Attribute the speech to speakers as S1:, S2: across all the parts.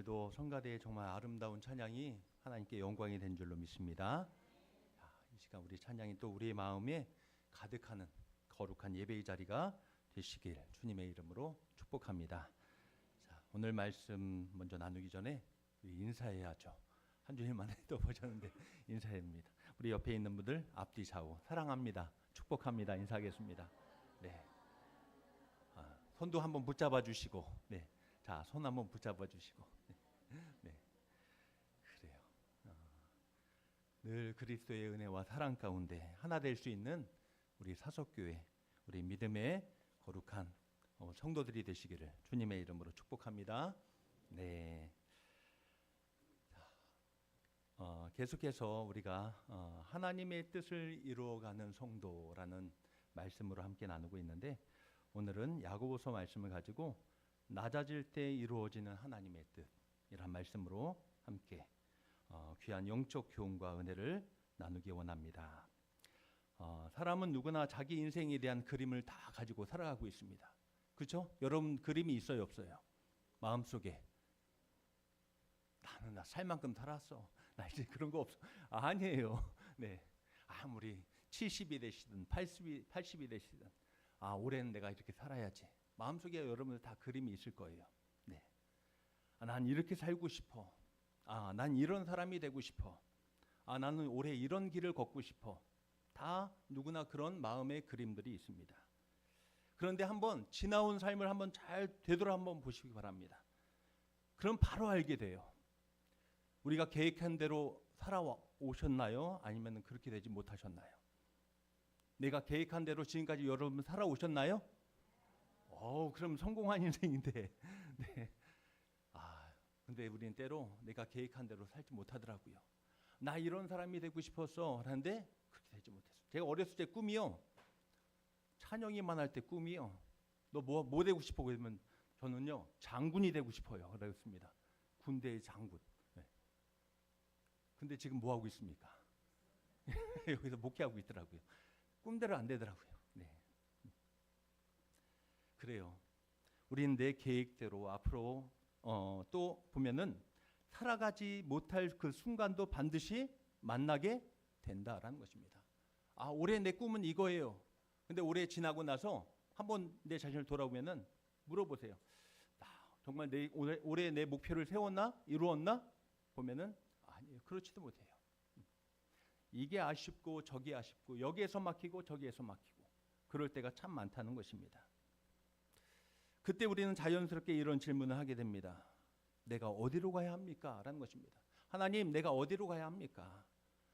S1: 오늘도 성가대의 정말 아름다운 찬양이 하나님께 영광이 된 줄로 믿습니다. 이 시간 우리 찬양이 또 우리의 마음에 가득하는 거룩한 예배의 자리가 되시길 주님의 이름으로 축복합니다. 자, 오늘 말씀 먼저 나누기 전에 인사해야죠. 한 주일 만에 또 보셨는데 인사합니다. 우리 옆에 있는 분들 앞뒤 좌우 사랑합니다. 축복합니다. 인사하겠습니다. 네. 손도 한번 붙잡아 주시고, 네. 자, 손 한번 붙잡아 주시고, 네. 그래요. 늘 그리스도의 은혜와 사랑 가운데 하나 될 수 있는 우리 사석교회, 우리 믿음의 거룩한 성도들이 되시기를 주님의 이름으로 축복합니다. 네. 계속해서 우리가 하나님의 뜻을 이루어가는 성도라는 말씀으로 함께 나누고 있는데, 오늘은 야고보서 말씀을 가지고 낮아질 때 이루어지는 하나님의 뜻이란 말씀으로 함께 귀한 영적 교훈과 은혜를 나누기 원합니다. 사람은 누구나 자기 인생에 대한 그림을 다 가지고 살아가고 있습니다. 그렇죠? 여러분 그림이 있어요, 없어요? 마음속에 나는 나 살 만큼 살았어. 나 이제 그런 거 없어. 아니에요. 네. 아무리 70이 되시든 80이 되시든 올해는 내가 이렇게 살아야지. 마음속에 여러분들 다 그림이 있을 거예요. 네. 난 이렇게 살고 싶어. 난 이런 사람이 되고 싶어. 나는 올해 이런 길을 걷고 싶어. 다 누구나 그런 마음의 그림들이 있습니다. 그런데 한번 지나온 삶을 한번 잘 되돌아 한번 보시기 바랍니다. 그럼 바로 알게 돼요. 우리가 계획한 대로 살아오셨나요? 아니면 그렇게 되지 못하셨나요? 내가 계획한 대로 지금까지 여러분 살아오셨나요? 그럼 성공한 인생인데. 네. 근데 우리는 때로 내가 계획한 대로 살지 못하더라고요. 나 이런 사람이 되고 싶었어. 하는데 그렇게 되지 못했어요. 제가 어렸을 때 꿈이요. 찬영이만 할 때 꿈이요. 너 뭐 되고 싶어? 그러면 저는요 장군이 되고 싶어요. 그랬습니다. 군대의 장군. 네. 근데 지금 뭐 하고 있습니까? 여기서 목회하고 있더라고요. 꿈대로 안 되더라고요. 네. 그래요. 우리는 내 계획대로 앞으로 또 보면은 살아가지 못할 그 순간도 반드시 만나게 된다라는 것입니다. 올해 내 꿈은 이거예요. 근데 올해 지나고 나서 한번 내 자신을 돌아보면은 물어보세요. 정말 올해 내 목표를 세웠나? 이루었나? 보면은 아니에요. 그렇지도 못해요. 이게 아쉽고 저게 아쉽고 여기에서 막히고 저기에서 막히고 그럴 때가 참 많다는 것입니다. 그때 우리는 자연스럽게 이런 질문을 하게 됩니다. 내가 어디로 가야 합니까? 라는 것입니다. 하나님, 내가 어디로 가야 합니까?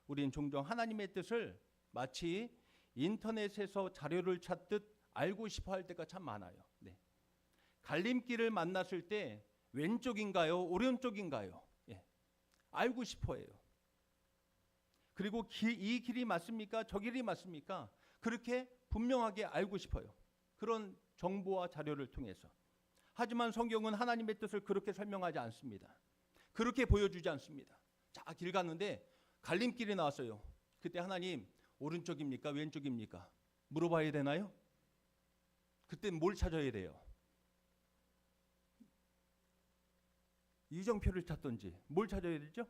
S1: 우리는 종종 하나님의 뜻을 마치 인터넷에서 자료를 찾듯 알고 싶어 할 때가 참 많아요. 네. 갈림길을 만났을 때 왼쪽인가요? 오른쪽인가요? 예. 알고 싶어 해요. 그리고 이 길이 맞습니까? 저 길이 맞습니까? 그렇게 분명하게 알고 싶어요. 그런 정보와 자료를 통해서. 하지만 성경은 하나님의 뜻을 그렇게 설명하지 않습니다. 그렇게 보여주지 않습니다. 자, 길 갔는데 갈림길이 나왔어요. 그때 하나님 오른쪽입니까? 왼쪽입니까? 물어봐야 되나요? 그때 뭘 찾아야 돼요? 이정표를 찾든지 뭘 찾아야 되죠?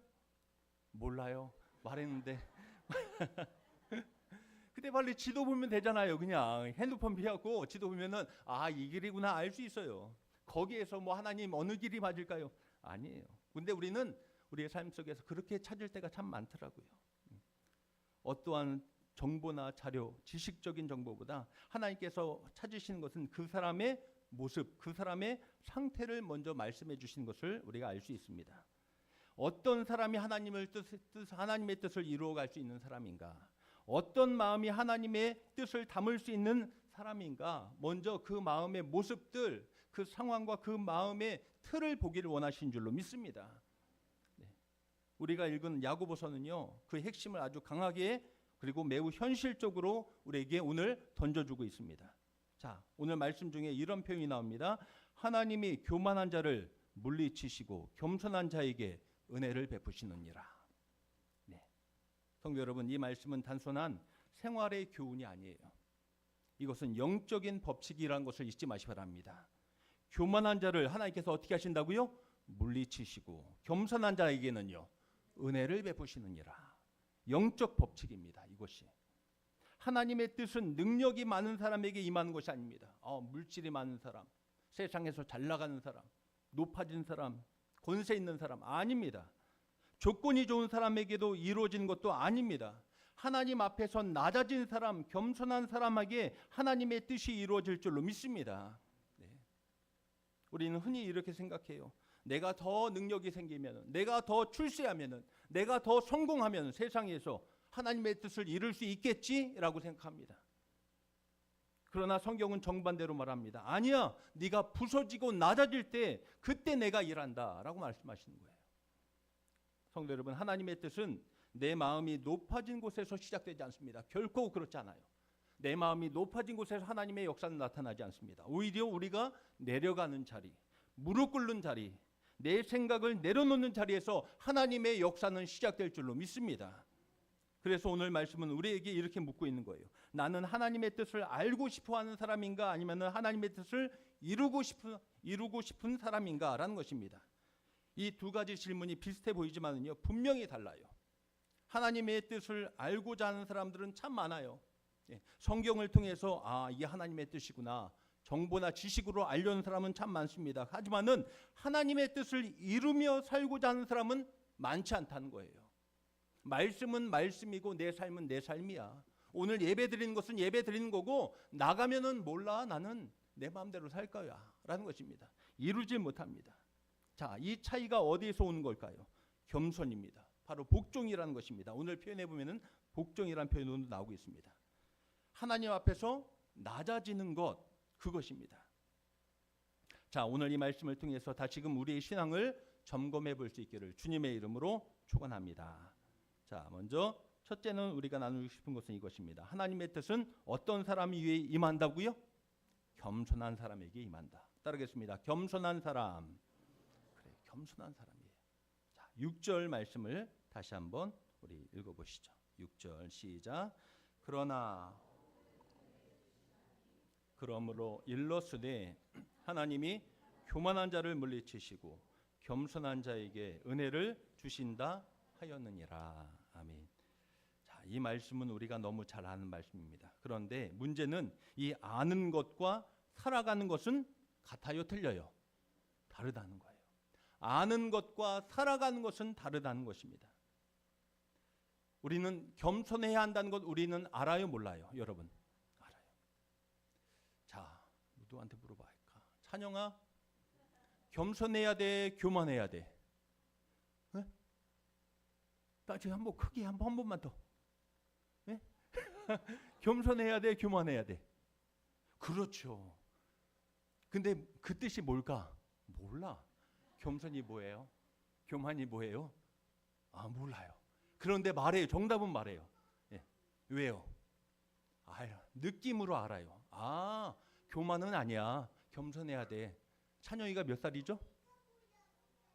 S1: 몰라요. 말했는데 그때 빨리 지도 보면 되잖아요. 그냥 핸드폰 피하고 지도 보면은 이 길이구나 알 수 있어요. 거기에서 뭐 하나님 어느 길이 맞을까요? 아니에요. 근데 우리는 우리의 삶 속에서 그렇게 찾을 때가 참 많더라고요. 어떠한 정보나 자료, 지식적인 정보보다 하나님께서 찾으시는 것은 그 사람의 모습, 그 사람의 상태를 먼저 말씀해 주시는 것을 우리가 알 수 있습니다. 어떤 사람이 하나님의 뜻을 이루어갈 수 있는 사람인가? 어떤 마음이 하나님의 뜻을 담을 수 있는 사람인가? 먼저 그 마음의 모습들, 그 상황과 그 마음의 틀을 보기를 원하신 줄로 믿습니다. 네. 우리가 읽은 야고보서는요, 그 핵심을 아주 강하게 그리고 매우 현실적으로 우리에게 오늘 던져주고 있습니다. 자, 오늘 말씀 중에 이런 표현이 나옵니다. 하나님이 교만한 자를 물리치시고 겸손한 자에게 은혜를 베푸시느니라. 네. 성도 여러분, 이 말씀은 단순한 생활의 교훈이 아니에요. 이것은 영적인 법칙이라는 것을 잊지 마시기 바랍니다. 교만한 자를 하나님께서 어떻게 하신다고요? 물리치시고 겸손한 자에게는요 은혜를 베푸시느니라. 영적 법칙입니다. 이것이 하나님의 뜻은 능력이 많은 사람에게 임하는 것이 아닙니다. 물질이 많은 사람, 세상에서 잘 나가는 사람, 높아진 사람, 권세 있는 사람 아닙니다. 조건이 좋은 사람에게도 이루어지는 것도 아닙니다. 하나님 앞에서 낮아진 사람, 겸손한 사람에게 하나님의 뜻이 이루어질 줄로 믿습니다. 네. 우리는 흔히 이렇게 생각해요. 내가 더 능력이 생기면, 내가 더 출세하면, 내가 더 성공하면 세상에서 하나님의 뜻을 이룰 수 있겠지라고 생각합니다. 그러나 성경은 정반대로 말합니다. 아니야, 네가 부서지고 낮아질 때 그때 내가 일한다라고 말씀하시는 거예요. 성도 여러분, 하나님의 뜻은 내 마음이 높아진 곳에서 시작되지 않습니다. 결코 그렇지 않아요. 내 마음이 높아진 곳에서 하나님의 역사는 나타나지 않습니다. 오히려 우리가 내려가는 자리, 무릎 꿇는 자리, 내 생각을 내려놓는 자리에서 하나님의 역사는 시작될 줄로 믿습니다. 그래서 오늘 말씀은 우리에게 이렇게 묻고 있는 거예요. 나는 하나님의 뜻을 알고 싶어하는 사람인가 아니면 하나님의 뜻을 이루고 싶은 사람인가라는 것입니다. 이 두 가지 질문이 비슷해 보이지만요 분명히 달라요. 하나님의 뜻을 알고자 하는 사람들은 참 많아요. 성경을 통해서 이게 하나님의 뜻이구나, 정보나 지식으로 알려는 사람은 참 많습니다. 하지만은 하나님의 뜻을 이루며 살고자 하는 사람은 많지 않다는 거예요. 말씀은 말씀이고 내 삶은 내 삶이야. 오늘 예배 드리는 것은 예배 드리는 거고 나가면은 몰라, 나는 내 마음대로 살 거야 라는 것입니다. 이루지 못합니다. 자, 이 차이가 어디에서 오는 걸까요? 겸손입니다. 바로 복종이라는 것입니다. 오늘 표현해 보면은 복종이라는 표현도 나오고 있습니다. 하나님 앞에서 낮아지는 것, 그것입니다. 자, 오늘 이 말씀을 통해서 다시금 우리의 신앙을 점검해 볼 수 있기를 주님의 이름으로 축원합니다. 자, 먼저 첫째는 우리가 나누고 싶은 것은 이것입니다. 하나님의 뜻은 어떤 사람 위에 임한다고요? 겸손한 사람에게 임한다. 따르겠습니다. 겸손한 사람. 그래, 겸손한 사람이에요. 자, 6절 말씀을 다시 한번 우리 읽어보시죠. 6절 시작. 그러므로 일러스되 하나님이 교만한 자를 물리치시고 겸손한 자에게 은혜를 주신다 하였느니라. 아멘. 자, 이 말씀은 우리가 너무 잘 아는 말씀입니다. 그런데 문제는 이 아는 것과 살아가는 것은 같아요, 틀려요? 다르다는 거예요. 아는 것과 살아가는 것은 다르다는 것입니다. 우리는 겸손해야 한다는 것 우리는 알아요, 몰라요? 여러분 알아요. 자, 누구한테 물어봐야 할까? 찬영아, 겸손해야 돼, 교만해야 돼? 네? 나 지금 한번 크게 한 번만 더. 네? 겸손해야 돼, 교만해야 돼? 그렇죠. 근데 그 뜻이 뭘까? 몰라. 겸손이 뭐예요? 교만이 뭐예요? 몰라요. 그런데 말해요. 정답은 말해요. 예. 왜요? 느낌으로 알아요. 교만은 아니야. 겸손해야 돼. 찬영이가 몇 살이죠?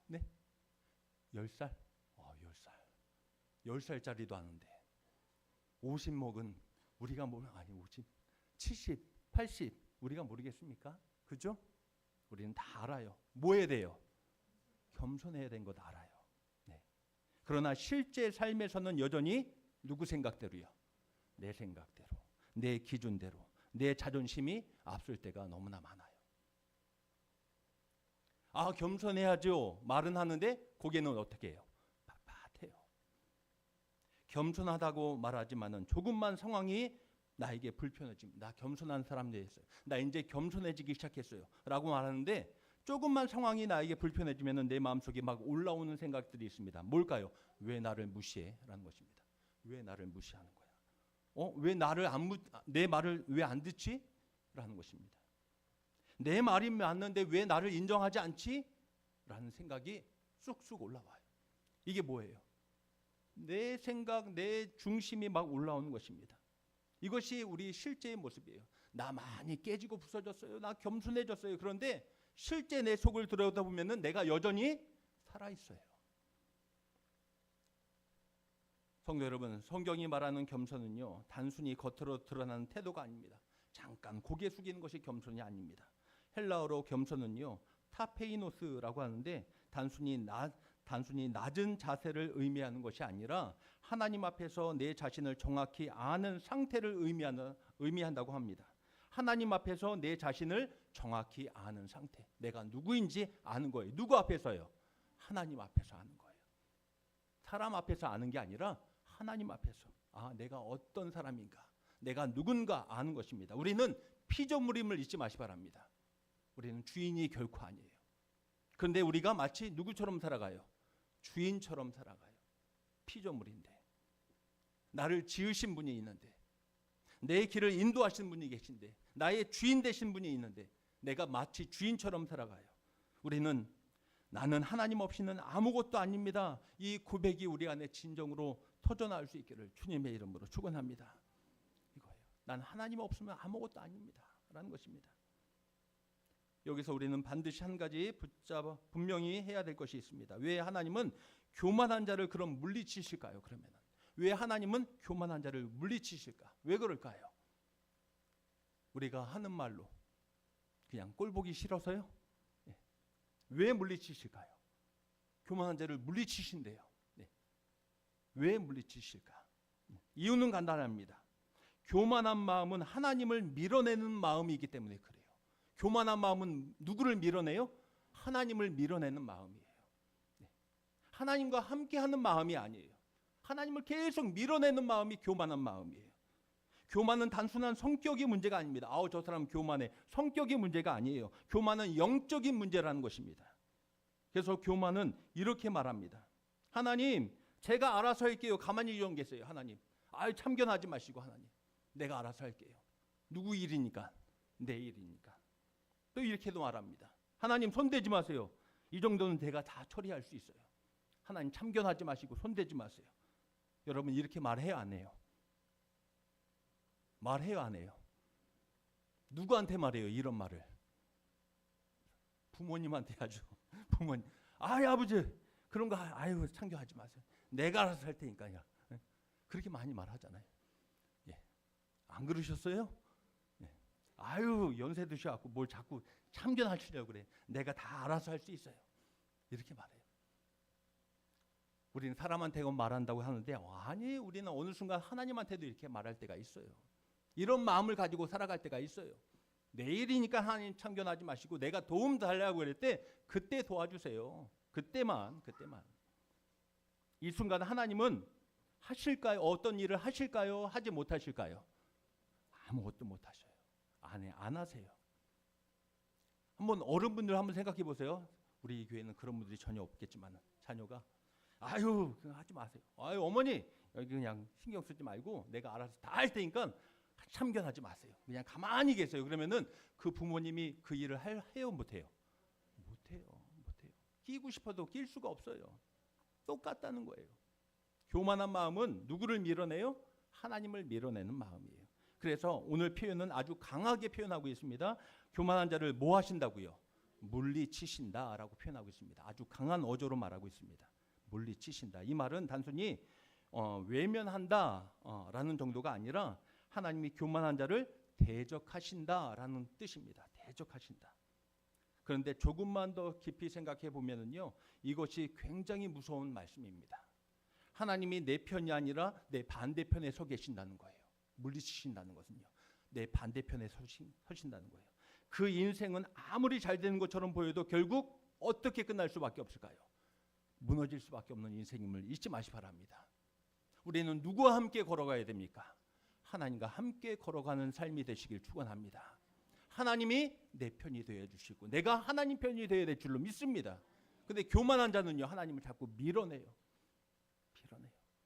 S1: 네? 10살? 10살. 10살짜리도 아는데 50 먹은 우리가 50, 70, 80 우리가 모르겠습니까? 그죠? 우리는 다 알아요. 뭐 해야 돼요? 겸손해야 되는 것 알아요. 네. 그러나 실제 삶에서는 여전히 누구 생각대로요? 내 생각대로, 내 기준대로, 내 자존심이 앞설 때가 너무나 많아요. 겸손해야죠. 말은 하는데 고개는 어떻게 해요? 빳빳해요. 겸손하다고 말하지만은 조금만 상황이 나에게 불편해지면 나 겸손한 사람 됐어요. 나 이제 겸손해지기 시작했어요. 라고 말하는데 조금만 상황이 나에게 불편해지면 내 마음속에 막 올라오는 생각들이 있습니다. 뭘까요? 왜 나를 무시해? 라는 것입니다. 왜 나를 무시하는 거야? 왜 내 말을 왜 안 듣지? 라는 것입니다. 내 말이 맞는데 왜 나를 인정하지 않지? 라는 생각이 쑥쑥 올라와요. 이게 뭐예요? 내 생각, 내 중심이 막 올라오는 것입니다. 이것이 우리 실제의 모습이에요. 나 많이 깨지고 부서졌어요. 나 겸손해졌어요. 그런데 실제 내 속을 들여다보면 내가 여전히 살아있어요. 성도 여러분, 성경이 말하는 겸손은요, 단순히 겉으로 드러나는 태도가 아닙니다. 잠깐 고개 숙이는 것이 겸손이 아닙니다. 헬라어로 겸손은요, 타페이노스라고 하는데 단순히 낮은 자세를 의미하는 것이 아니라 하나님 앞에서 내 자신을 정확히 아는 상태를 의미한다고 합니다. 하나님 앞에서 내 자신을 정확히 아는 상태. 내가 누구인지 아는 거예요. 누구 앞에서요? 하나님 앞에서 아는 거예요. 사람 앞에서 아는 게 아니라 하나님 앞에서. 내가 어떤 사람인가, 내가 누군가 아는 것입니다. 우리는 피조물임을 잊지 마시 바랍니다. 우리는 주인이 결코 아니에요. 그런데 우리가 마치 누구처럼 살아가요? 주인처럼 살아가요. 피조물인데. 나를 지으신 분이 있는데, 내 길을 인도하신 분이 계신데, 나의 주인 되신 분이 있는데 내가 마치 주인처럼 살아가요. 우리는 나는 하나님 없이는 아무것도 아닙니다. 이 고백이 우리 안에 진정으로 터져나올 수 있기를 주님의 이름으로 축원합니다. 이거예요. 난 하나님 없으면 아무것도 아닙니다. 라는 것입니다. 여기서 우리는 반드시 한 가지 붙잡아 분명히 해야 될 것이 있습니다. 왜 하나님은 교만한 자를 그럼 물리치실까요? 그러면은 왜 하나님은 교만한 자를 물리치실까? 왜 그럴까요? 우리가 하는 말로 그냥 꼴 보기 싫어서요? 왜 물리치실까요? 교만한 자를 물리치신대요. 왜 물리치실까? 이유는 간단합니다. 교만한 마음은 하나님을 밀어내는 마음이기 때문에 그래요. 교만한 마음은 누구를 밀어내요? 하나님을 밀어내는 마음이에요. 하나님과 함께하는 마음이 아니에요. 하나님을 계속 밀어내는 마음이 교만한 마음이에요. 교만은 단순한 성격이 문제가 아닙니다. 저 사람 교만해. 성격이 문제가 아니에요. 교만은 영적인 문제라는 것입니다. 그래서 교만은 이렇게 말합니다. 하나님, 제가 알아서 할게요. 가만히 좀 계세요. 하나님. 참견하지 마시고 하나님. 내가 알아서 할게요. 누구 일이니까? 내 일이니까. 또 이렇게도 말합니다. 하나님 손대지 마세요. 이 정도는 내가 다 처리할 수 있어요. 하나님 참견하지 마시고 손대지 마세요. 여러분 이렇게 말해요 안 해요? 말해요 안 해요? 누구한테 말해요 이런 말을? 부모님한테 하죠. 부모님. 아버지 그런 거 참견하지 마세요. 내가 알아서 할 테니까요. 그렇게 많이 말하잖아요. 안 그러셨어요? 연세 드셔갖고 뭘 자꾸 참견하시려고 그래. 내가 다 알아서 할 수 있어요. 이렇게 말해요. 우리는 사람한테 말한다고 하는데 아니 우리는 어느 순간 하나님한테도 이렇게 말할 때가 있어요. 이런 마음을 가지고 살아갈 때가 있어요. 내일이니까 하나님 참견하지 마시고 내가 도움 달라고 그럴 때 그때 도와주세요. 그때만. 이 순간 하나님은 하실까요? 어떤 일을 하실까요? 하지 못하실까요? 아무것도 못하셔요. 안 하세요. 한번 어른분들 한번 생각해 보세요. 우리 교회는 그런 분들이 전혀 없겠지만 자녀가 하지 마세요. 어머니 여기 그냥 신경 쓰지 말고 내가 알아서 다 할 테니까 참견하지 마세요. 그냥 가만히 계세요. 그러면은 그 부모님이 그 일을 해요 못해요? 못해요. 끼고 싶어도 낄 수가 없어요. 똑같다는 거예요. 교만한 마음은 누구를 밀어내요? 하나님을 밀어내는 마음이에요. 그래서 오늘 표현은 아주 강하게 표현하고 있습니다. 교만한 자를 뭐 하신다고요? 물리치신다라고 표현하고 있습니다. 아주 강한 어조로 말하고 있습니다. 물리치신다. 이 말은 단순히 외면한다라는 정도가 아니라 하나님이 교만한 자를 대적하신다라는 뜻입니다. 대적하신다. 그런데 조금만 더 깊이 생각해 보면은요, 이것이 굉장히 무서운 말씀입니다. 하나님이 내 편이 아니라 내 반대편에 서 계신다는 거예요. 물리치신다는 것은요, 내 반대편에 서신다는 거예요. 그 인생은 아무리 잘 되는 것처럼 보여도 결국 어떻게 끝날 수밖에 없을까요? 무너질 수밖에 없는 인생임을 잊지 마시 바랍니다. 우리는 누구와 함께 걸어가야 됩니까? 하나님과 함께 걸어가는 삶이 되시길 축원합니다. 하나님이 내 편이 되어 주시고 내가 하나님 편이 되어야 될 줄로 믿습니다. 근데 교만한 자는요, 하나님을 자꾸 밀어내요.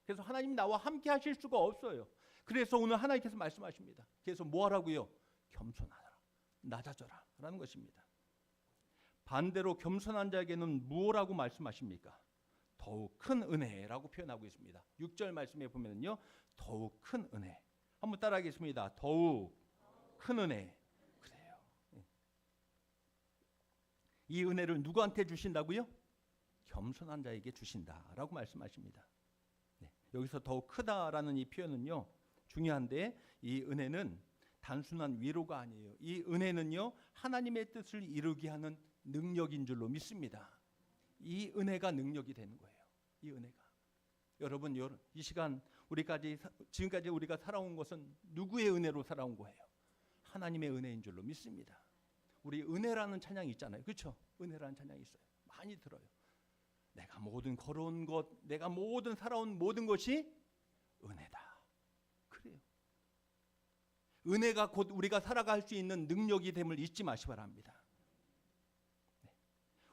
S1: 그래서 하나님이 나와 함께 하실 수가 없어요. 그래서 오늘 하나님께서 말씀하십니다. 그래서 뭐 하라고요? 겸손하라, 낮아져라 라는 것입니다. 반대로 겸손한 자에게는 무엇라고 말씀하십니까? 더욱 큰 은혜라고 표현하고 있습니다. 6절 말씀에 보면요, 더욱 큰 은혜. 한번 따라하겠습니다. 더욱 큰 은혜. 그래요. 이 은혜를 누구한테 주신다고요? 겸손한 자에게 주신다라고 말씀하십니다. 여기서 더욱 크다라는 이 표현은요, 중요한데 이 은혜는 단순한 위로가 아니에요. 이 은혜는요, 하나님의 뜻을 이루게 하는 능력인 줄로 믿습니다. 이 은혜가 능력이 되는 거예요. 이 은혜가. 여러분, 이 시간 지금까지 우리가 살아온 것은 누구의 은혜로 살아온 거예요? 하나님의 은혜인 줄로 믿습니다. 우리 은혜라는 찬양이 있잖아요. 그렇죠? 은혜라는 찬양이 있어요. 많이 들어요. 내가 모든 걸어온 것, 내가 모든 살아온 모든 것이 은혜다. 그래요. 은혜가 곧 우리가 살아갈 수 있는 능력이 됨을 잊지 마시기 바랍니다.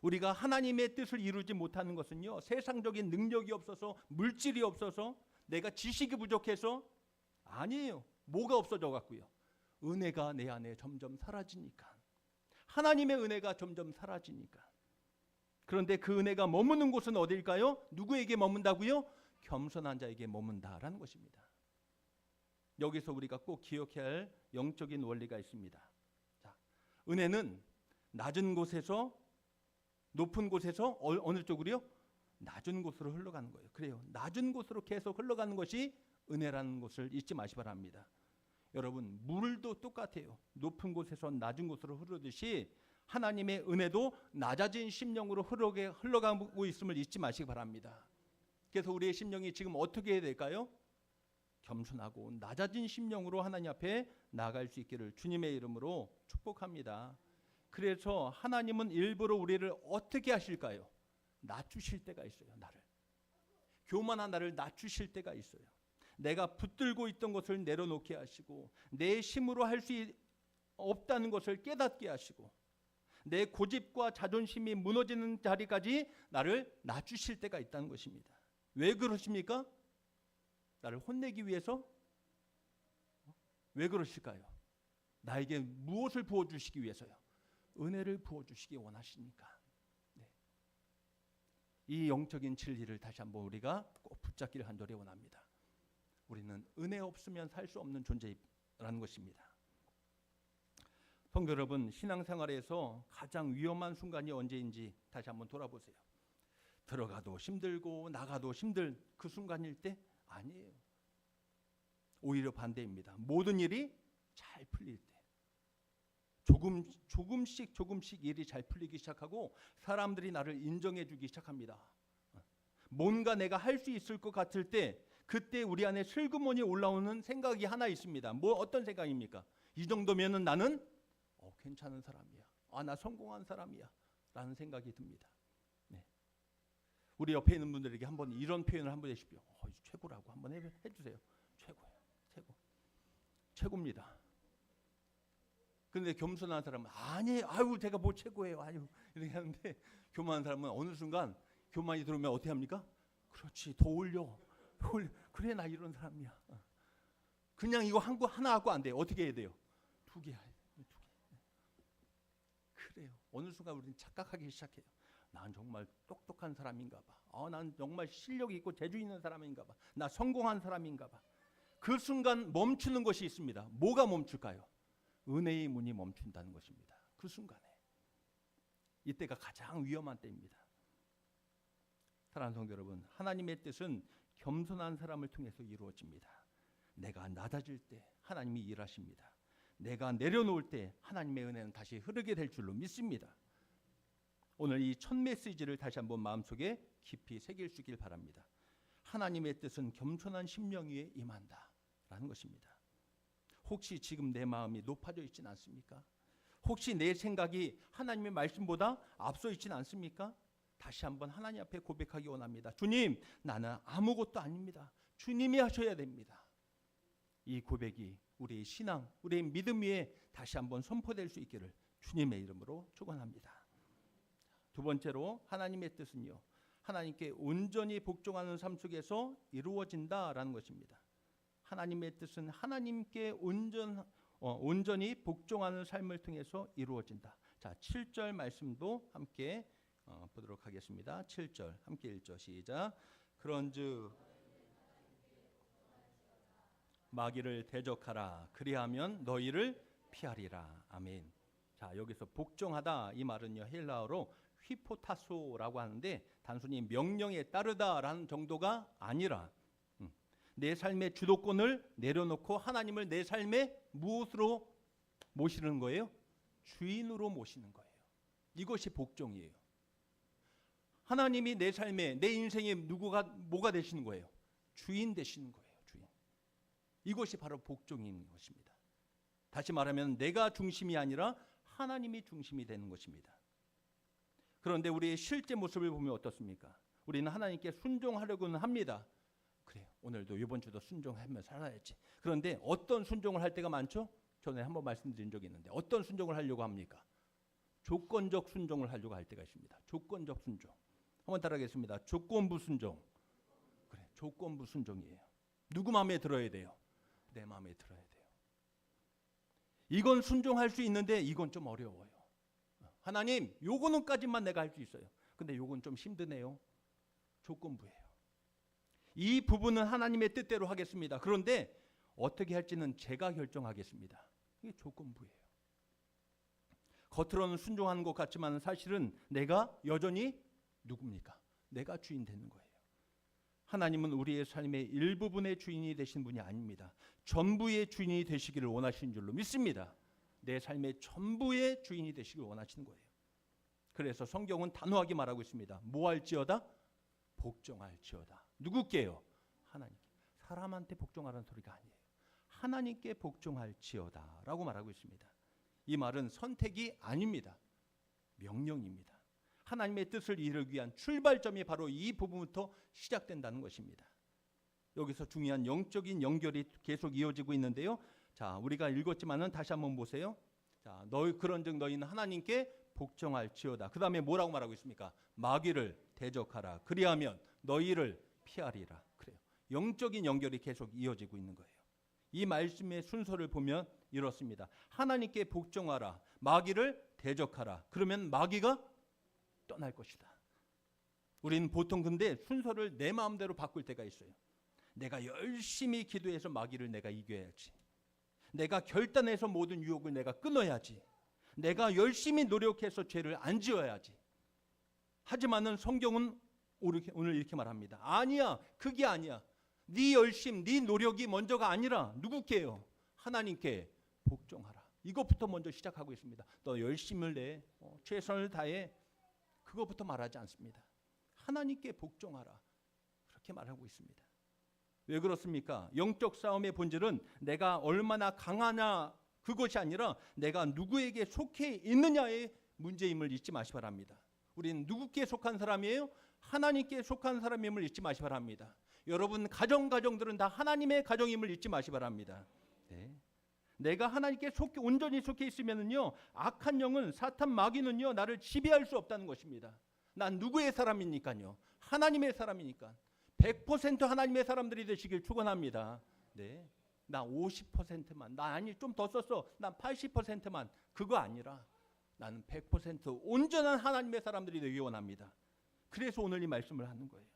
S1: 우리가 하나님의 뜻을 이루지 못하는 것은요, 세상적인 능력이 없어서, 물질이 없어서, 내가 지식이 부족해서 아니에요. 뭐가 없어져 갖고요. 은혜가 내 안에 점점 사라지니까. 하나님의 은혜가 점점 사라지니까. 그런데 그 은혜가 머무는 곳은 어디일까요? 누구에게 머문다고요? 겸손한 자에게 머문다라는 것입니다. 여기서 우리가 꼭 기억해야 할 영적인 원리가 있습니다. 자, 은혜는 낮은 곳에서 높은 곳에서 어느 쪽으로요? 낮은 곳으로 흘러가는 거예요. 그래요. 낮은 곳으로 계속 흘러가는 것이 은혜라는 것을 잊지 마시기 바랍니다. 여러분, 물도 똑같아요. 높은 곳에서 낮은 곳으로 흐르듯이 하나님의 은혜도 낮아진 심령으로 흘러가고 있음을 잊지 마시기 바랍니다. 그래서 우리의 심령이 지금 어떻게 해야 될까요? 겸손하고 낮아진 심령으로 하나님 앞에 나아갈 수 있기를 주님의 이름으로 축복합니다. 그래서 하나님은 일부러 우리를 어떻게 하실까요? 낮추실 때가 있어요. 나를. 교만한 나를 낮추실 때가 있어요. 내가 붙들고 있던 것을 내려놓게 하시고, 내 힘으로 할 수 없다는 것을 깨닫게 하시고, 내 고집과 자존심이 무너지는 자리까지 나를 낮추실 때가 있다는 것입니다. 왜 그러십니까? 나를 혼내기 위해서? 왜 그러실까요? 나에게 무엇을 부어주시기 위해서요? 은혜를 부어주시기 원하시니까. 네. 이 영적인 진리를 다시 한번 우리가 꼭 붙잡기를 간절히 원합니다. 우리는 은혜 없으면 살 수 없는 존재라는 것입니다. 성도 여러분, 신앙생활에서 가장 위험한 순간이 언제인지 다시 한번 돌아보세요. 들어가도 힘들고 나가도 힘들 그 순간일 때? 아니에요. 오히려 반대입니다. 모든 일이 잘 풀릴 때, 조금씩 일이 잘 풀리기 시작하고 사람들이 나를 인정해 주기 시작합니다. 뭔가 내가 할 수 있을 것 같을 때, 그때 우리 안에 슬그머니 올라오는 생각이 하나 있습니다. 어떤 생각입니까? 이 정도면은 나는 괜찮은 사람이야. 나 성공한 사람이야. 라는 생각이 듭니다. 네. 우리 옆에 있는 분들에게 한번 이런 표현을 한번 해주십시오. 최고라고 한번 해주세요. 최고예요. 최고입니다. 그런데 겸손한 사람은 아니에요. 아유, 제가 뭐 최고예요. 아유, 이렇게 하는데, 교만한 사람은 어느 순간 교만이 들어오면 어떻게 합니까? 그렇지, 더 올려. 그래, 나 이런 사람이야. 그냥 이거 하나 하고 안 돼요. 어떻게 해야 돼요? 두 개. 그래요. 어느 순간 우리는 착각하기 시작해요. 난 정말 똑똑한 사람인가 봐. 난 정말 실력이 있고 재주 있는 사람인가 봐. 나 성공한 사람인가 봐. 그 순간 멈추는 것이 있습니다. 뭐가 멈출까요? 은혜의 문이 멈춘다는 것입니다. 그 순간에. 이때가 가장 위험한 때입니다. 사랑하는 성도 여러분, 하나님의 뜻은 겸손한 사람을 통해서 이루어집니다. 내가 낮아질 때 하나님이 일하십니다. 내가 내려놓을 때 하나님의 은혜는 다시 흐르게 될 줄로 믿습니다. 오늘 이 첫 메시지를 다시 한번 마음속에 깊이 새길 수 있길 바랍니다. 하나님의 뜻은 겸손한 심령 위에 임한다 라는 것입니다. 혹시 지금 내 마음이 높아져 있지는 않습니까? 혹시 내 생각이 하나님의 말씀보다 앞서 있지는 않습니까? 다시 한번 하나님 앞에 고백하기 원합니다. 주님, 나는 아무것도 아닙니다. 주님이 하셔야 됩니다. 이 고백이 우리의 신앙, 우리의 믿음 위에 다시 한번 선포될 수 있기를 주님의 이름으로 축원합니다. 두 번째로, 하나님의 뜻은요, 하나님께 온전히 복종하는 삶 속에서 이루어진다라는 것입니다. 하나님의 뜻은 하나님께 온전히 복종하는 삶을 통해서 이루어진다. 자, 7절 말씀도 함께 보도록 하겠습니다. 7절 함께 읽죠. 시작. 그런즉 마귀를 대적하라. 그리하면 너희를 피하리라. 아멘. 자, 여기서 복종하다 이 말은요, 헬라어로 휘포타소라고 하는데 단순히 명령에 따르다라는 정도가 아니라 내 삶의 주도권을 내려놓고 하나님을 내 삶의 무엇으로 모시는 거예요? 주인으로 모시는 거예요. 이것이 복종이에요. 하나님이 내 삶에, 내 인생에 뭐가 되시는 거예요? 주인 되시는 거예요. 주인. 이것이 바로 복종인 것입니다. 다시 말하면 내가 중심이 아니라 하나님이 중심이 되는 것입니다. 그런데 우리의 실제 모습을 보면 어떻습니까? 우리는 하나님께 순종하려고는 합니다. 그래요. 오늘도 이번 주도 순종하며 살아야지. 그런데 어떤 순종을 할 때가 많죠? 전에 한번 말씀드린 적이 있는데 어떤 순종을 하려고 합니까? 조건적 순종을 하려고 할 때가 있습니다. 조건적 순종. 한번 따라하겠습니다. 조건부 순종. 그래, 조건부 순종이에요. 누구 마음에 들어야 돼요? 내 마음에 들어야 돼요. 이건 순종할 수 있는데 이건 좀 어려워요. 하나님, 요거는까지만 내가 할 수 있어요. 근데 요건 좀 힘드네요. 조건부예요. 이 부분은 하나님의 뜻대로 하겠습니다. 그런데 어떻게 할지는 제가 결정하겠습니다. 이게 조건부예요. 겉으로는 순종하는 것 같지만 사실은 내가 여전히 누굽니까? 내가 주인 되는 거예요. 하나님은 우리의 삶의 일부분의 주인이 되신 분이 아닙니다. 전부의 주인이 되시기를 원하시는 줄로 믿습니다. 내 삶의 전부의 주인이 되시길 원하시는 거예요. 그래서 성경은 단호하게 말하고 있습니다. 뭐 할지어다? 복종할지어다. 누구께요? 하나님께. 사람한테 복종하라는 소리가 아니에요. 하나님께 복종할지어다 라고 말하고 있습니다. 이 말은 선택이 아닙니다. 명령입니다. 하나님의 뜻을 이루기 위한 출발점이 바로 이 부분부터 시작된다는 것입니다. 여기서 중요한 영적인 연결이 계속 이어지고 있는데요. 자, 우리가 읽었지만은 다시 한번 보세요. 자, 그런즉 너희는 하나님께 복종할지어다. 그 다음에 뭐라고 말하고 있습니까? 마귀를 대적하라. 그리하면 너희를 피하리라. 그래요. 영적인 연결이 계속 이어지고 있는 거예요. 이 말씀의 순서를 보면 이렇습니다. 하나님께 복종하라. 마귀를 대적하라. 그러면 마귀가 떠날 것이다. 우리는 보통 근데 순서를 내 마음대로 바꿀 때가 있어요. 내가 열심히 기도해서 마귀를 내가 이겨야지. 내가 결단해서 모든 유혹을 내가 끊어야지. 내가 열심히 노력해서 죄를 안 지어야지. 하지만은 성경은 오늘 이렇게 말합니다. 아니야, 그게 아니야. 네 열심, 네 노력이 먼저가 아니라 누구께요? 하나님께 복종하라. 이것부터 먼저 시작하고 있습니다. 너 열심을 내, 최선을 다해. 그것부터 말하지 않습니다. 하나님께 복종하라. 그렇게 말하고 있습니다. 왜 그렇습니까? 영적 싸움의 본질은 내가 얼마나 강하냐 그것이 아니라 내가 누구에게 속해 있느냐의 문제임을 잊지 마시 바랍니다. 우리는 누구께 속한 사람이에요? 하나님께 속한 사람임을 잊지 마시 바랍니다. 여러분 가정들은 다 하나님의 가정임을 잊지 마시 바랍니다. 네. 내가 하나님께 온전히 속해 있으면은요, 악한 영은 사탄 마귀는요 나를 지배할 수 없다는 것입니다. 난 누구의 사람이니까요? 하나님의 사람이니까 100% 하나님의 사람들이 되시길 축원합니다. 네, 나 50%만, 나 아니 좀 더 썼어, 난 80%만, 그거 아니라 나는 100% 온전한 하나님의 사람들이 되기 원합니다. 그래서 오늘 이 말씀을 하는 거예요.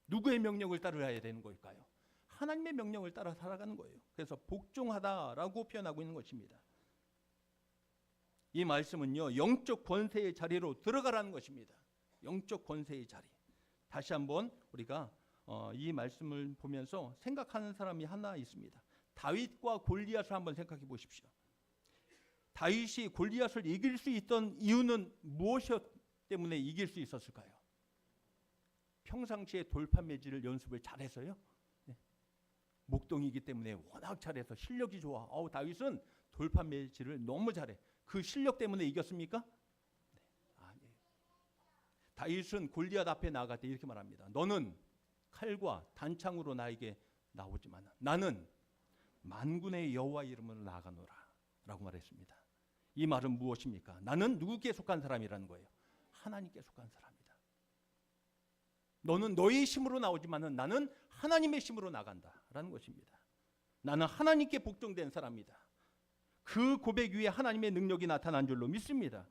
S1: 누구의 명령을 따라야 되는 걸까요? 하나님의 명령을 따라 살아가는 거예요. 그래서 복종하다라고 표현하고 있는 것입니다. 이 말씀은요, 영적 권세의 자리로 들어가라는 것입니다. 영적 권세의 자리. 다시 한번 우리가 이 말씀을 보면서 생각하는 사람이 하나 있습니다. 다윗과 골리앗을 한번 생각해 보십시오. 다윗이 골리앗을 이길 수 있던 이유는 무엇이었 때문에 이길 수 있었을까요? 평상시에 돌파 매질을 연습을 잘해서요. 네. 목동이기 때문에 워낙 잘해서 실력이 좋아. 다윗은 돌파 매질을 너무 잘해. 그 실력 때문에 이겼습니까? 네. 아니에요. 다윗은 골리앗 앞에 나갈 때 이렇게 말합니다. 너는 칼과 단창으로 나에게 나오지만 나는 만군의 여호와 이름으로 나아가노라 라고 말했습니다. 이 말은 무엇입니까? 나는 누구께 속한 사람이라는 거예요? 하나님께 속한 사람이다. 너는 너의 힘으로 나오지만 나는 하나님의 힘으로 나간다라는 것입니다. 나는 하나님께 복종된 사람이다. 그 고백 위에 하나님의 능력이 나타난 줄로 믿습니다.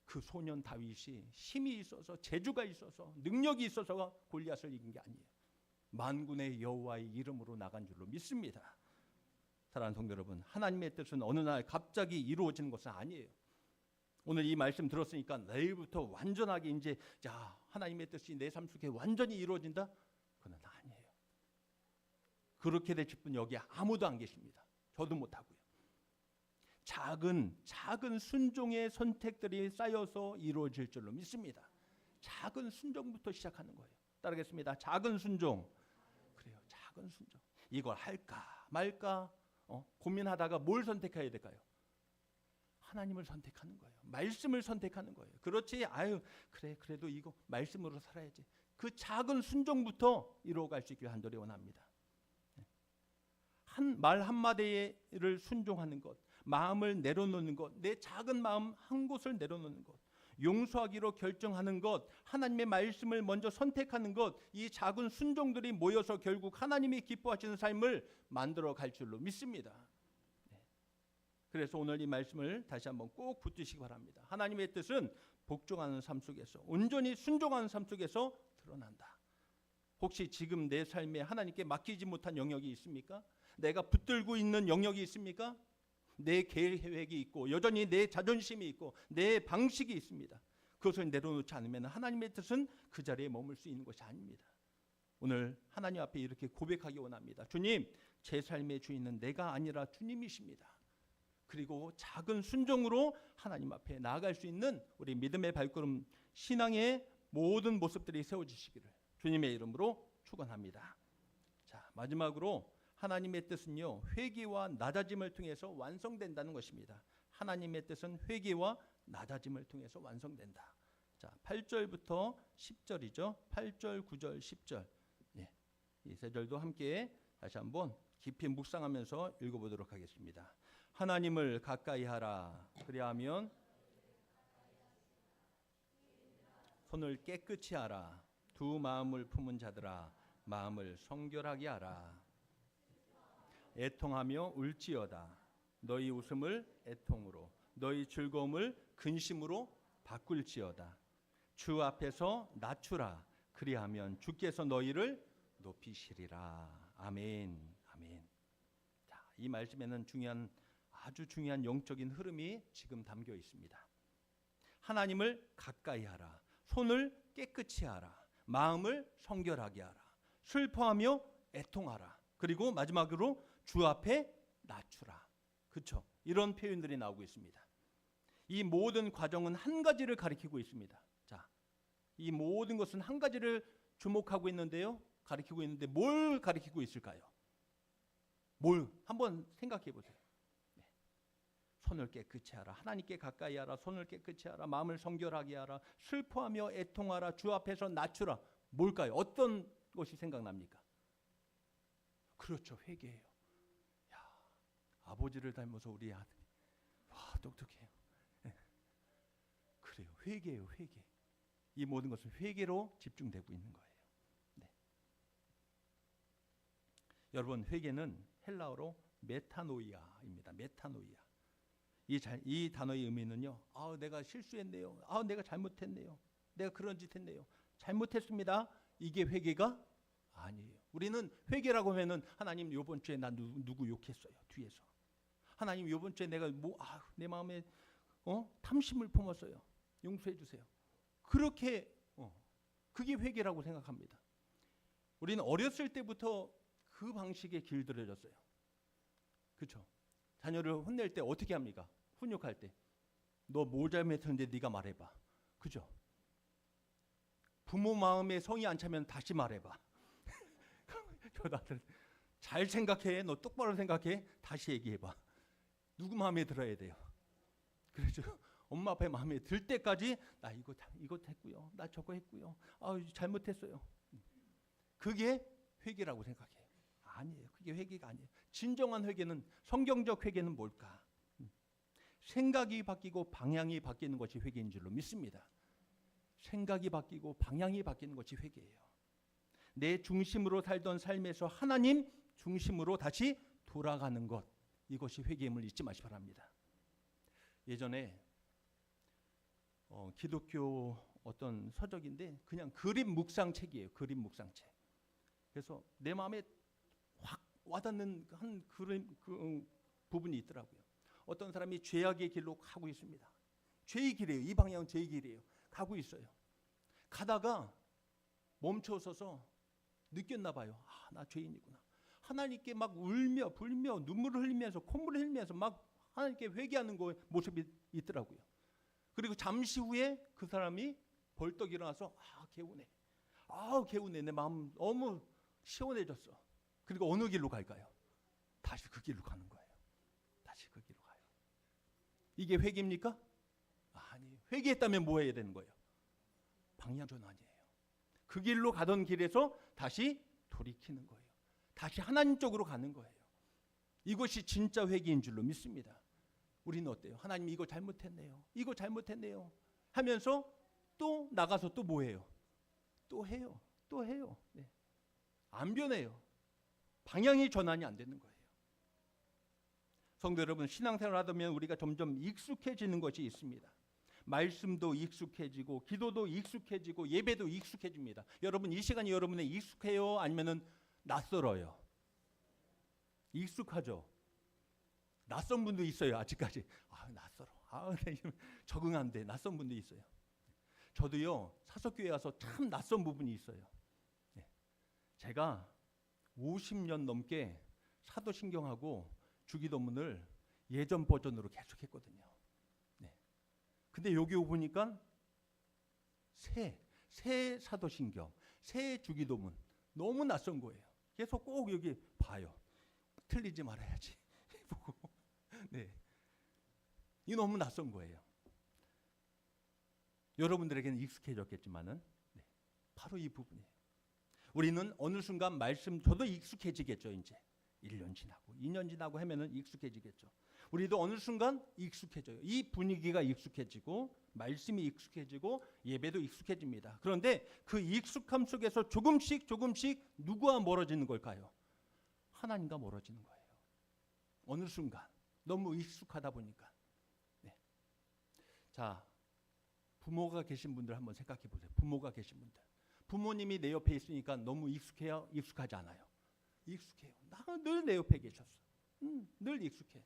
S1: 그 소년 다윗이 힘이 있어서, 재주가 있어서, 능력이 있어서가 골리앗을 이긴 게 아니에요. 만군의 여호와의 이름으로 나간 줄로 믿습니다. 사랑하는 성도 여러분, 하나님의 뜻은 어느 날 갑자기 이루어지는 것은 아니에요. 오늘 이 말씀 들었으니까 내일부터 완전하게 이제 하나님의 뜻이 내 삶 속에 완전히 이루어진다? 그건 아니에요. 그렇게 되실 분 여기 아무도 안 계십니다. 저도 못하고요. 작은 순종의 선택들이 쌓여서 이루어질 줄로 믿습니다. 작은 순종부터 시작하는 거예요. 따르겠습니다. 작은 순종. 그래요. 작은 순종. 이걸 할까 말까 고민하다가 뭘 선택해야 될까요? 하나님을 선택하는 거예요. 말씀을 선택하는 거예요. 그렇지. 그래도 이거 말씀으로 살아야지. 그 작은 순종부터 이루어갈 수 있길 간절히 원합니다. 말 한마디를 순종하는 것, 마음을 내려놓는 것, 내 작은 마음 한 곳을 내려놓는 것, 용서하기로 결정하는 것, 하나님의 말씀을 먼저 선택하는 것, 이 작은 순종들이 모여서 결국 하나님이 기뻐하시는 삶을 만들어 갈 줄로 믿습니다. 그래서 오늘 이 말씀을 다시 한번 꼭 붙드시기 바랍니다. 하나님의 뜻은 복종하는 삶 속에서, 온전히 순종하는 삶 속에서 드러난다. 혹시 지금 내 삶에 하나님께 맡기지 못한 영역이 있습니까? 내가 붙들고 있는 영역이 있습니까? 내 계획이 있고 여전히 내 자존심이 있고 내 방식이 있습니다. 그것을 내려놓지 않으면 하나님의 뜻은 그 자리에 머물 수 있는 것이 아닙니다. 오늘 하나님 앞에 이렇게 고백하기 원합니다. 주님, 제 삶의 주인은 내가 아니라 주님이십니다. 그리고 작은 순종으로 하나님 앞에 나아갈 수 있는 우리 믿음의 발걸음, 신앙의 모든 모습들이 세워지시기를 주님의 이름으로 축원합니다. 자, 마지막으로 하나님의 뜻은요, 회개와 낮아짐을 통해서 완성된다는 것입니다. 하나님의 뜻은 회개와 낮아짐을 통해서 완성된다. 자, 8절부터 10절이죠. 8절, 9절, 10절. 이 세 절도 함께 다시 한번 깊이 묵상하면서 읽어보도록 하겠습니다. 하나님을 가까이 하라. 그리하면 손을 깨끗이 하라. 두 마음을 품은 자들아, 마음을 성결하게 하라. 애통하며 울지어다. 너희 웃음을 애통으로, 너희 즐거움을 근심으로 바꿀지어다. 주 앞에서 낮추라. 그리하면 주께서 너희를 높이시리라. 아멘. 아멘. 자, 이 말씀에는 아주 중요한 영적인 흐름이 지금 담겨 있습니다. 하나님을 가까이 하라. 손을 깨끗이 하라. 마음을 성결하게 하라. 슬퍼하며 애통하라. 그리고 마지막으로 주 앞에 낮추라. 그렇죠? 이런 표현들이 나오고 있습니다. 이 모든 과정은 한 가지를 가리키고 있습니다. 자, 이 모든 것은 한 가지를 주목하고 있는데요. 가리키고 있는데 뭘 가리키고 있을까요? 뭘 한번 생각해 보세요. 손을 깨끗이 하라. 하나님께 가까이 하라. 손을 깨끗이 하라. 마음을 성결하게 하라. 슬퍼하며 애통하라. 주 앞에서 낮추라. 뭘까요? 어떤 것이 생각납니까? 그렇죠. 회개예요. 야, 아버지를 닮아서 우리 아들이 똑똑해요. 그래요. 회개예요. 회개. 이 모든 것은 회개로 집중되고 있는 거예요. 네. 여러분, 회개는 헬라어로 메타노이아입니다. 메타노이아. 이 단어의 의미는요. 내가 실수했네요. 내가 잘못했네요. 내가 그런 짓 했네요. 잘못했습니다. 이게 회개가 아니에요. 우리는 회개라고 하면은 하나님 이번 주에 나 누구 욕했어요. 뒤에서. 하나님 이번 주에 내가 내 마음에 탐심을 품었어요. 용서해 주세요. 그렇게 그게 회개라고 생각합니다. 우리는 어렸을 때부터 그 방식에 길들여졌어요. 그렇죠? 자녀를 혼낼 때 어떻게 합니까? 훈육할 때. 너 뭐 잘못했는데 네가 말해봐. 그죠? 부모 마음에 성이 안 차면 다시 말해봐. 저 나들 잘 생각해. 너 똑바로 생각해. 다시 얘기해봐. 누구 마음에 들어야 돼요? 그렇죠? 엄마 아빠의 마음에 들 때까지 나 이거 했고요. 나 저거 했고요. 잘못했어요. 그게 회개라고 생각해요. 아니에요. 그게 회개가 아니에요. 진정한 회개는, 성경적 회개는 뭘까? 생각이 바뀌고 방향이 바뀌는 것이 회개인 줄로 믿습니다. 생각이 바뀌고 방향이 바뀌는 것이 회개예요. 내 중심으로 살던 삶에서 하나님 중심으로 다시 돌아가는 것, 이것이 회개임을 잊지 마시기 바랍니다. 예전에 기독교 어떤 서적인데 그냥 그림 묵상책이에요. 그림 묵상책. 그래서 내 마음에 확 와닿는 한 그림 부분이 있더라고요. 어떤 사람이 죄악의 길로 가고 있습니다. 죄의 길이에요. 이 방향은 죄의 길이에요. 가고 있어요. 가다가 멈춰서서 느꼈나 봐요. 나 죄인이구나. 하나님께 막 울며 불며 눈물을 흘리면서 콧물을 흘리면서 막 하나님께 회개하는 거 모습이 있더라고요. 그리고 잠시 후에 그 사람이 벌떡 일어나서 개운해. 개운해. 내 마음 너무 시원해졌어. 그리고 어느 길로 갈까요? 다시 그 길로 가는 거예요. 다시 그 길로 가요. 이게 회개입니까? 아니, 회개했다면 뭐 해야 되는 거예요? 방향 전환이에요. 그 길로 가던 길에서 다시 돌이키는 거예요. 다시 하나님 쪽으로 가는 거예요. 이것이 진짜 회개인 줄로 믿습니다. 우리는 어때요? 하나님 이거 잘못했네요. 이거 잘못했네요. 하면서 또 나가서 또 뭐 해요? 또 해요. 또 해요. 네. 안 변해요. 방향이 전환이 안 되는 거예요. 성도 여러분, 신앙생활을 하다 보면 우리가 점점 익숙해지는 것이 있습니다. 말씀도 익숙해지고 기도도 익숙해지고 예배도 익숙해집니다. 여러분, 이 시간이 여러분의 익숙해요? 아니면은 낯설어요? 익숙하죠. 낯선 분도 있어요. 아직까지. 낯설어. 적응 안 돼. 낯선 분도 있어요. 저도요, 사석교회 와서 참 낯선 부분이 있어요. 네. 제가 50년 넘게 사도신경하고 주기도문을 예전 버전으로 계속했거든요. 네. 근데 여기 오보니까 새 사도신경, 새 주기도문 너무 낯선 거예요. 계속 꼭 여기 봐요. 틀리지 말아야지. 보고. 네. 이 너무 낯선 거예요. 여러분들에게는 익숙해졌겠지만은 바로 이 부분이에요. 우리는 어느 순간 말씀, 저도 익숙해지겠죠. 이제 1년 지나고 2년 지나고 하면은 익숙해지겠죠. 우리도 어느 순간 익숙해져요. 이 분위기가 익숙해지고 말씀이 익숙해지고 예배도 익숙해집니다. 그런데 그 익숙함 속에서 조금씩 누구와 멀어지는 걸까요? 하나님과 멀어지는 거예요. 어느 순간 너무 익숙하다 보니까. 네. 자, 부모가 계신 분들 한번 생각해 보세요. 부모가 계신 분들. 부모님이 내 옆에 있으니까 너무 익숙해요? 익숙하지 않아요? 익숙해요. 나 늘 내 옆에 계셨어. 늘 익숙해.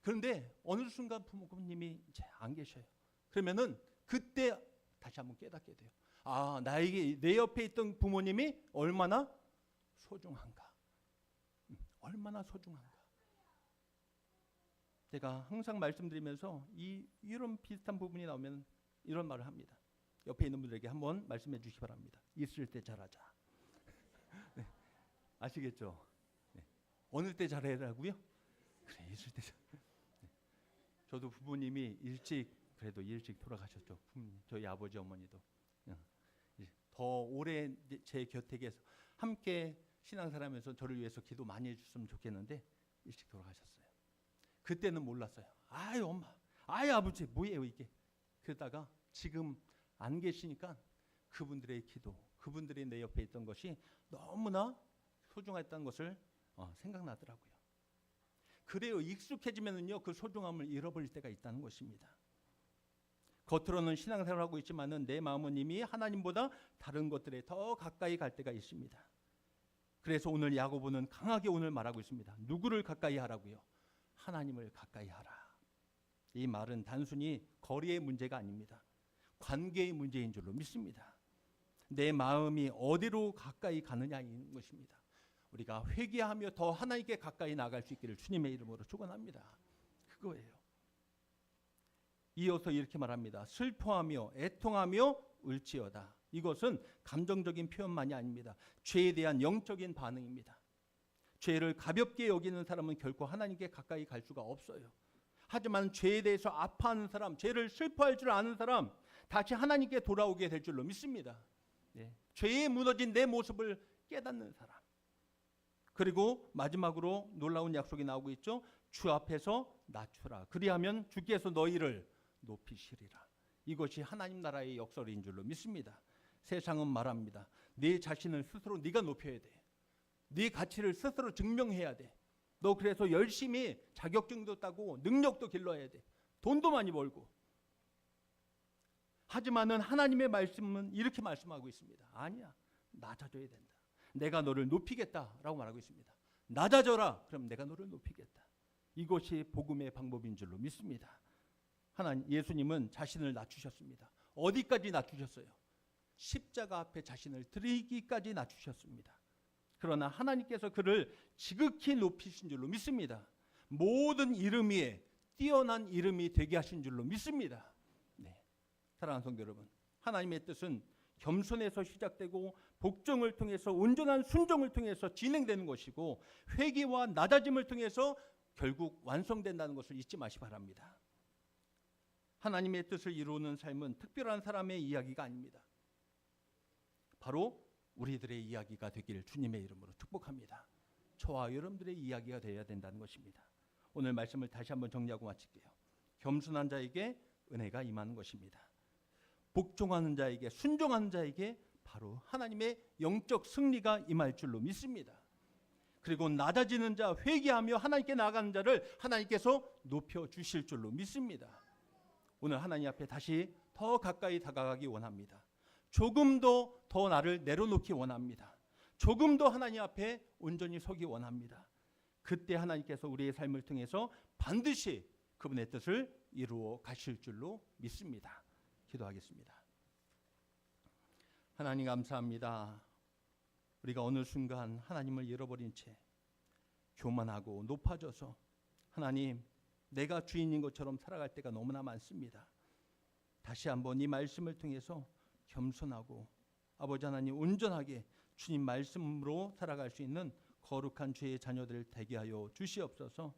S1: 그런데 어느 순간 부모님이 이제 안 계셔요. 그러면은 그때 다시 한번 깨닫게 돼요. 나에게 내 옆에 있던 부모님이 얼마나 소중한가. 얼마나 소중한가. 제가 항상 말씀드리면서 이런 비슷한 부분이 나오면 이런 말을 합니다. 옆에 있는 분들에게 한번 말씀해 주시기 바랍니다. 있을 때 잘하자. 네. 아시겠죠? 네. 어느 때 잘해라고요? 그래, 있을 때. 네. 저도 부모님이 그래도 일찍 돌아가셨죠. 저희 아버지 어머니도 더 오래 제 곁에 계서 함께 신앙생활하면서 저를 위해서 기도 많이 해줬으면 좋겠는데 일찍 돌아가셨어요. 그때는 몰랐어요. 엄마, 아버지, 뭐예요 이게? 그러다가 지금 안 계시니까 그분들의 기도, 그분들이 내 옆에 있던 것이 너무나 소중했다는 것을 생각나더라고요. 그래요. 익숙해지면은요, 그 소중함을 잃어버릴 때가 있다는 것입니다. 겉으로는 신앙생활을 하고 있지만은 내 마음은 이미 하나님보다 다른 것들에 더 가까이 갈 때가 있습니다. 그래서 오늘 야고보는 강하게 오늘 말하고 있습니다. 누구를 가까이 하라고요? 하나님을 가까이 하라. 이 말은 단순히 거리의 문제가 아닙니다. 관계의 문제인 줄로 믿습니다. 내 마음이 어디로 가까이 가느냐인 것입니다. 우리가 회개하며 더 하나님께 가까이 나갈 수 있기를 주님의 이름으로 축원합니다. 그거예요. 이어서 이렇게 말합니다. 슬퍼하며 애통하며 울지어다. 이것은 감정적인 표현만이 아닙니다. 죄에 대한 영적인 반응입니다. 죄를 가볍게 여기는 사람은 결코 하나님께 가까이 갈 수가 없어요. 하지만 죄에 대해서 아파하는 사람, 죄를 슬퍼할 줄 아는 사람, 다시 하나님께 돌아오게 될 줄로 믿습니다. 네. 죄에 무너진 내 모습을 깨닫는 사람. 그리고 마지막으로 놀라운 약속이 나오고 있죠. 주 앞에서 낮추라. 그리하면 주께서 너희를 높이시리라. 이것이 하나님 나라의 역설인 줄로 믿습니다. 세상은 말합니다. 네 자신을 스스로 네가 높여야 돼. 네 가치를 스스로 증명해야 돼. 너 그래서 열심히 자격증도 따고 능력도 길러야 돼. 돈도 많이 벌고. 하지만은 하나님의 말씀은 이렇게 말씀하고 있습니다. 아니야. 낮아져야 된다. 내가 너를 높이겠다라고 말하고 있습니다. 낮아져라. 그럼 내가 너를 높이겠다. 이것이 복음의 방법인 줄로 믿습니다. 예수님은 자신을 낮추셨습니다. 어디까지 낮추셨어요? 십자가 앞에 자신을 드리기까지 낮추셨습니다. 그러나 하나님께서 그를 지극히 높이신 줄로 믿습니다. 모든 이름 위에 뛰어난 이름이 되게 하신 줄로 믿습니다. 네. 사랑하는 성도 여러분, 하나님의 뜻은 겸손에서 시작되고 복종을 통해서 온전한 순종을 통해서 진행되는 것이고 회개와 낮아짐을 통해서 결국 완성된다는 것을 잊지 마시기 바랍니다. 하나님의 뜻을 이루는 삶은 특별한 사람의 이야기가 아닙니다. 바로 우리들의 이야기가 되길 주님의 이름으로 축복합니다. 저와 여러분들의 이야기가 되어야 된다는 것입니다. 오늘 말씀을 다시 한번 정리하고 마칠게요. 겸손한 자에게 은혜가 임하는 것입니다. 복종하는 자에게, 순종하는 자에게 바로 하나님의 영적 승리가 임할 줄로 믿습니다. 그리고 낮아지는 자, 회개하며 하나님께 나아가는 자를 하나님께서 높여주실 줄로 믿습니다. 오늘 하나님 앞에 다시 더 가까이 다가가기 원합니다. 조금 더 나를 내려놓기 원합니다. 조금 더 하나님 앞에 온전히 서기 원합니다. 그때 하나님께서 우리의 삶을 통해서 반드시 그분의 뜻을 이루어 가실 줄로 믿습니다. 기도하겠습니다. 하나님 감사합니다. 우리가 어느 순간 하나님을 잃어버린 채 교만하고 높아져서 하나님 내가 주인인 것처럼 살아갈 때가 너무나 많습니다. 다시 한번 이 말씀을 통해서 겸손하고 아버지 하나님 온전하게 주님 말씀으로 살아갈 수 있는 거룩한 죄의 자녀들 되게 하여 주시옵소서.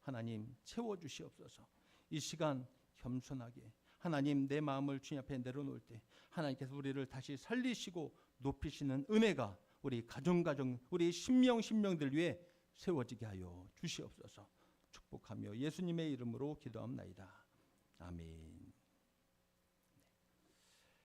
S1: 하나님 채워주시옵소서. 이 시간 겸손하게 하나님 내 마음을 주님 앞에 내려놓을 때 하나님께서 우리를 다시 살리시고 높이시는 은혜가 우리 가정 우리 신명들 위해 세워지게 하여 주시옵소서. 축복하며 예수님의 이름으로 기도합나이다. 아멘.